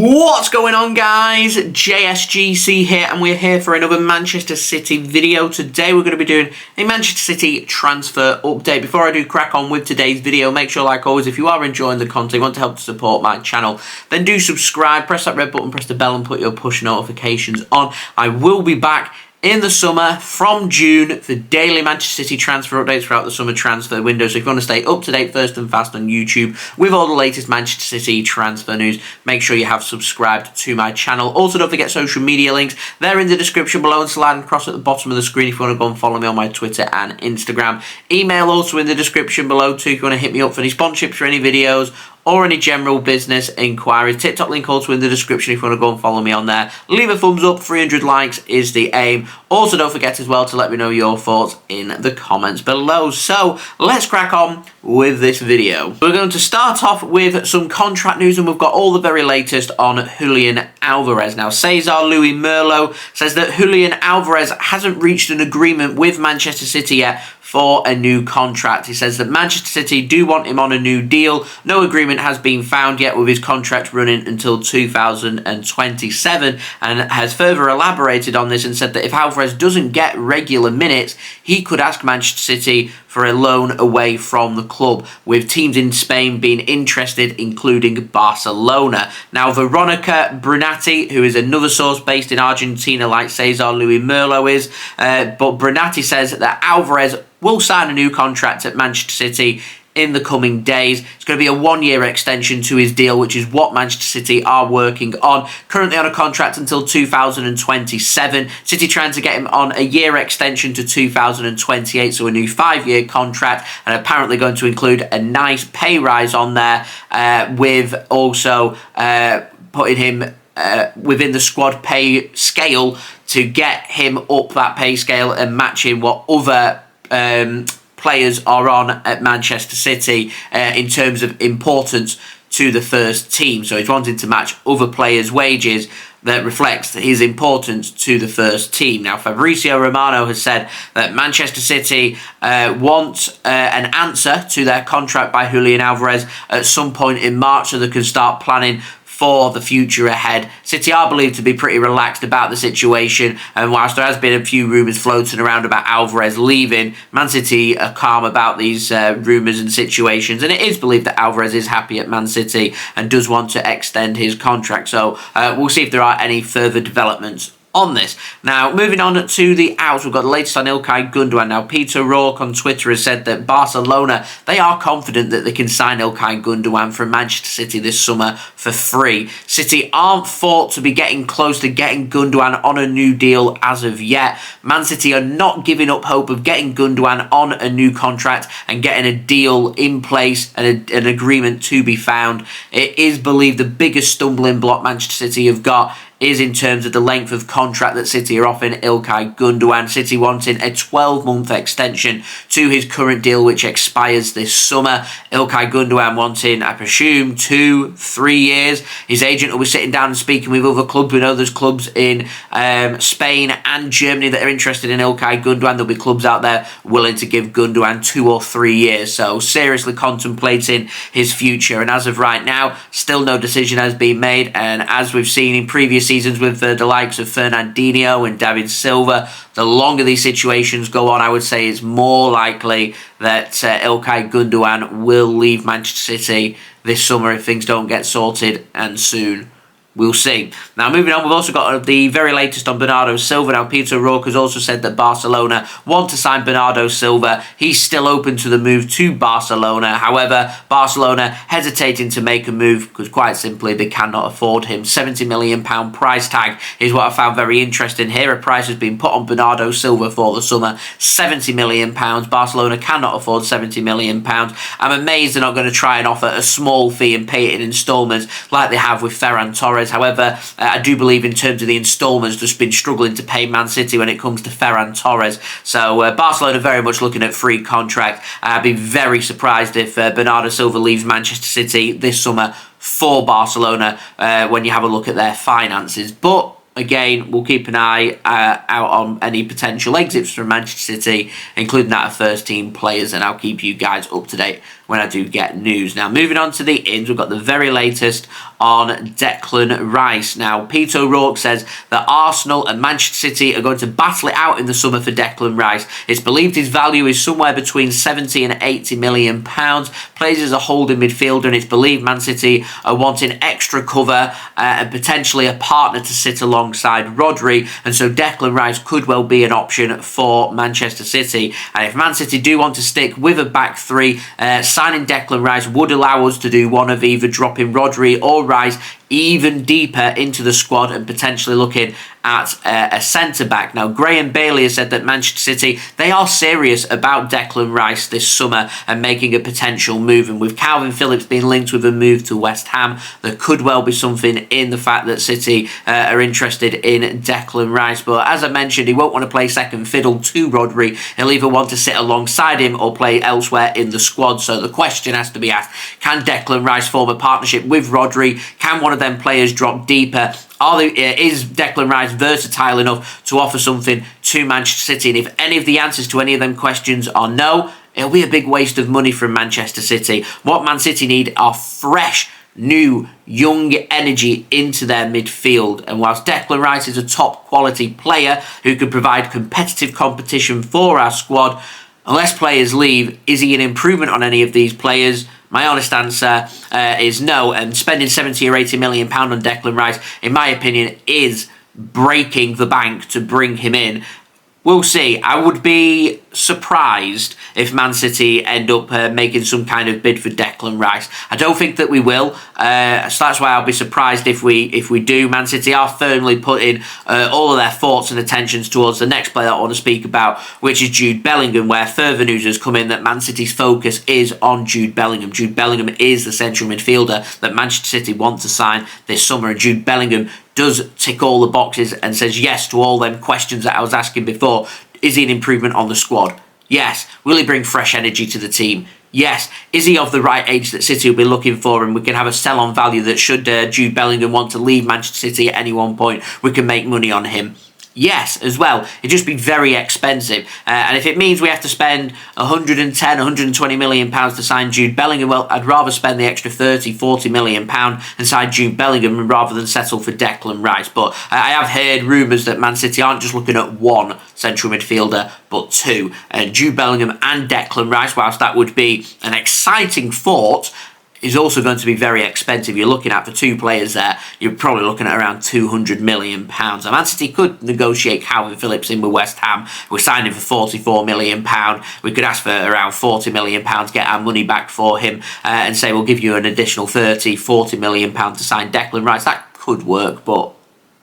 What's going on, guys? JSGC here, and we're here for another Manchester City video. Today we're going to be doing a Manchester City transfer update. Before I do crack on with today's video, make sure, like always, if you are enjoying the content, you want to help to support my channel, then do subscribe, press that red button, press the bell and put your push notifications on. I will be back in the summer from June for daily Manchester City transfer updates throughout the summer transfer window. So if you want to stay up to date first and fast on YouTube with all the latest Manchester City transfer news, make sure you have subscribed to my channel. Also, don't forget social media links. They're in the description below and sliding across at the bottom of the screen if you want to go and follow me on my Twitter and Instagram. Email also in the description below too if you want to hit me up for any sponsorships for any videos or any general business inquiries. TikTok link also in the description if you want to go and follow me on there. Leave a thumbs up, 300 likes is the aim. Also, don't forget as well to let me know your thoughts in the comments below. So, let's crack on with this video. We're going to start off with some contract news, and we've got all the very latest on Julian Alvarez. Now, Cesar Merlo says that Julian Alvarez hasn't reached an agreement with Manchester City yet for a new contract. He says that Manchester City do want him on a new deal. No agreement has been found yet with his contract running until 2027, and has further elaborated on this and said that if Alvarez doesn't get regular minutes, he could ask Manchester City for a loan away from the club, with teams in Spain being interested, including Barcelona. Now, Veronica, Brunati, who is another source based in Argentina like Cesar Merlo is, but Brunati says that Alvarez will sign a new contract at Manchester City in the coming days. It's going to be a one-year extension to his deal, which is what Manchester City are working on. Currently on a contract until 2027. City trying to get him on a year extension to 2028, so a new 5-year contract, and apparently going to include a nice pay rise on there, with also putting him within the squad pay scale to get him up that pay scale and matching what other players are on at Manchester City in terms of importance to the first team. So he's wanting to match other players' wages that reflects his importance to the first team. Now, Fabrizio Romano has said that Manchester City want an answer to their contract by Julian Alvarez at some point in March so they can start planning for the future ahead. City are believed to be pretty relaxed about the situation, and whilst there has been a few rumours floating around about Alvarez leaving, Man City are calm about these rumours and situations, and it is believed that Alvarez is happy at Man City and does want to extend his contract. So we'll see if there are any further developments on this. Now, moving on to the outs, we've got the latest on Ilkay Gundogan. Now, Peter Rourke on Twitter has said that Barcelona, they are confident that they can sign Ilkay Gundogan from Manchester City this summer for free. City aren't thought to be getting close to getting Gundogan on a new deal as of yet. Man City are not giving up hope of getting Gundogan on a new contract and getting a deal in place and an agreement to be found. It is believed the biggest stumbling block Manchester City have got is in terms of the length of contract that City are offering Ilkay Gundogan. City wanting a 12-month extension to his current deal, which expires this summer. Ilkay Gundogan wanting, I presume, 2-3 years. His agent will be sitting down and speaking with other clubs. We know there's clubs in Spain and Germany that are interested in Ilkay Gundogan. There'll be clubs out there willing to give Gundogan 2 or 3 years. So seriously contemplating his future. And as of right now, still no decision has been made. And as we've seen in previous seasons with the likes of Fernandinho and David Silva, the longer these situations go on, I would say it's more likely that Ilkay Gundogan will leave Manchester City this summer if things don't get sorted, and soon. We'll see. Now, moving on, we've also got the very latest on Bernardo Silva. Now, Peter Rourke has also said that Barcelona want to sign Bernardo Silva. He's still open to the move to Barcelona. However, Barcelona hesitating to make a move because, quite simply, they cannot afford him. £70 million price tag is what I found very interesting here. A price has been put on Bernardo Silva for the summer. £70 million. Barcelona cannot afford £70 million. I'm amazed they're not going to try and offer a small fee and pay it in instalments like they have with Ferran Torres. However, I do believe in terms of the instalments, just been struggling to pay Man City when it comes to Ferran Torres. So Barcelona very much looking at free contract. I'd be very surprised if Bernardo Silva leaves Manchester City this summer for Barcelona when you have a look at their finances. But again, we'll keep an eye out on any potential exits from Manchester City, including that of first-team players, and I'll keep you guys up to date when I do get news. Now, moving on to the ins, we've got the very latest on Declan Rice. Now, Pete O'Rourke says that Arsenal and Manchester City are going to battle it out in the summer for Declan Rice. It's believed his value is somewhere between 70 and 80 million pounds. Plays as a holding midfielder, and it's believed Man City are wanting extra cover and potentially a partner to sit alongside Rodri, and so Declan Rice could well be an option for Manchester City. And if Man City do want to stick with a back three, signing Declan Rice would allow us to do one of either dropping Rodri or Rice even deeper into the squad and potentially looking at a centre-back. Now, Graeme Bailey has said that Manchester City, they are serious about Declan Rice this summer and making a potential move. And with Calvin Phillips being linked with a move to West Ham, there could well be something in the fact that City are interested in Declan Rice. But as I mentioned, he won't want to play second fiddle to Rodri. He'll either want to sit alongside him or play elsewhere in the squad. So the question has to be asked, can Declan Rice form a partnership with Rodri? Can one of them players drop deeper? Is Declan Rice versatile enough to offer something to Manchester City? And if any of the answers to any of them questions are no, it'll be a big waste of money from Manchester City. What Man City need are fresh, new, young energy into their midfield. And whilst Declan Rice is a top quality player who can provide competitive competition for our squad, unless players leave, is he an improvement on any of these players? My honest answer is no, and spending 70 or 80 million pound on Declan Rice, in my opinion, is breaking the bank to bring him in. We'll see. I would be surprised if Man City end up making some kind of bid for Declan Rice. I don't think that we will, so that's why I'll be surprised if we do. Man City are firmly putting all of their thoughts and attentions towards the next player I want to speak about, which is Jude Bellingham, where further news has come in that Man City's focus is on Jude Bellingham. Jude Bellingham is the central midfielder that Manchester City want to sign this summer, and Jude Bellingham does tick all the boxes and says yes to all them questions that I was asking before. Is he an improvement on the squad? Yes. Will he bring fresh energy to the team? Yes. Is he of the right age that City will be looking for, and we can have a sell-on value that should Jude Bellingham want to leave Manchester City at any one point, we can make money on him? Yes, as well. It'd just be very expensive. And if it means we have to spend 110, 120 million pounds to sign Jude Bellingham, well, I'd rather spend the extra 30, 40 million pound and sign Jude Bellingham rather than settle for Declan Rice. But I have heard rumours that Man City aren't just looking at one central midfielder, but two. Jude Bellingham and Declan Rice, whilst that would be an exciting thought, is also going to be very expensive. You're looking at, for two players there, you're probably looking at around £200 million. And Man City could negotiate Calvin Phillips in with West Ham. We're signing for £44 million. We could ask for around £40 million, get our money back for him, and say we'll give you an additional £30, £40 million to sign Declan Rice. That could work, but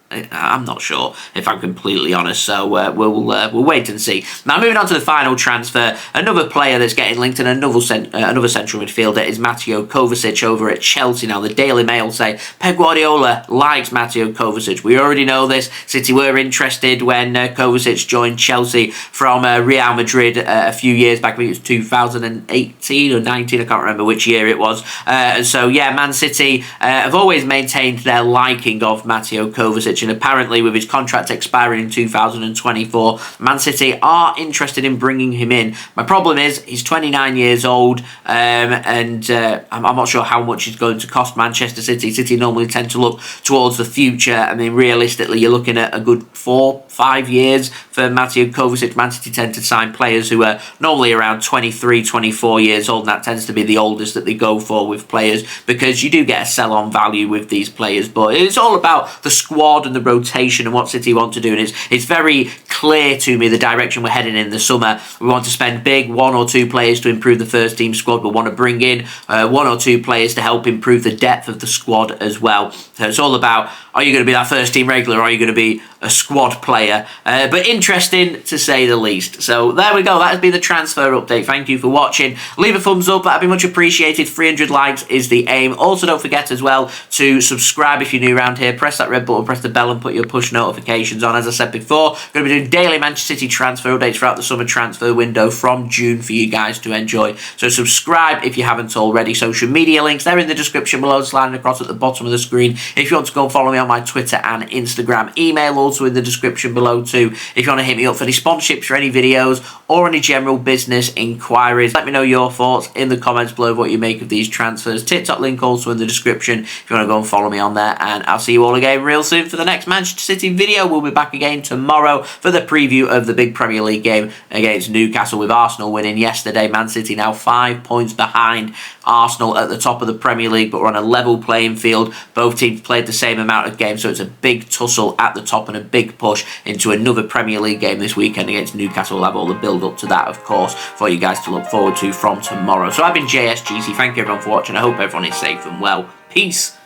I'm not sure, if I'm completely honest, so we'll wait and see. Now, moving on to the final transfer, another player that's getting linked and another central midfielder is Mateo Kovacic over at Chelsea. Now, the Daily Mail say Pep Guardiola likes Mateo Kovacic. We already know this. City were interested when Kovacic joined Chelsea from Real Madrid a few years back. I think it was 2018 or 19, I can't remember which year it was. And so, yeah, Man City have always maintained their liking of Mateo Kovacic, and apparently with his contract expiring in 2024, Man City are interested in bringing him in. My problem is he's 29 years old, and I'm not sure how much he's going to cost Manchester City. City normally tend to look towards the future. I mean, realistically, you're looking at a good 4-5 years for Mateo Kovacic. Man City tend to sign players who are normally around 23, 24 years old, and that tends to be the oldest that they go for with players, because you do get a sell-on value with these players. But it's all about the squad and the rotation and what City want to do, and it's very clear to me the direction we're heading in the summer. We want to spend big, one or two players to improve the first team squad. We want to bring in one or two players to help improve the depth of the squad as well. So it's all about, are you going to be that first team regular, or are you going to be a squad player? But interesting to say the least. So there we go. That has been the transfer update. Thank you for watching. Leave a thumbs up. That'd be much appreciated. 300 likes is the aim. Also, don't forget as well to subscribe if you're new around here. Press that red button, press the bell, and put your push notifications on. As I said before, we're going to be doing daily Manchester City transfer updates throughout the summer transfer window from June for you guys to enjoy. So subscribe if you haven't already. Social media links, they're in the description below, sliding across at the bottom of the screen. If you want to go and follow me on my Twitter and Instagram, email also in the description below too. If you want to hit me up for any sponsorships for any videos or any general business inquiries, let me know your thoughts in the comments below what you make of these transfers. TikTok link also in the description if you want to go and follow me on there, and I'll see you all again real soon for the next Manchester City video. We'll be back again tomorrow for the preview of the big Premier League game against Newcastle, with Arsenal winning yesterday. Man City now 5 points behind Arsenal at the top of the Premier League, but we're on a level playing field. Both teams played the same amount of games, so it's a big tussle at the top and a big push into another Premier League game this weekend against Newcastle. We'll have all the build up to that, of course, for you guys to look forward to from tomorrow. So I've been JSGC. Thank you everyone for watching. I hope everyone is safe and well. Peace.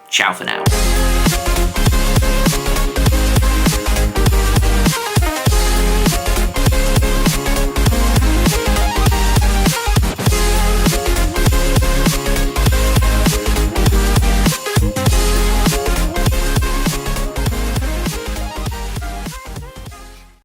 Ciao for now.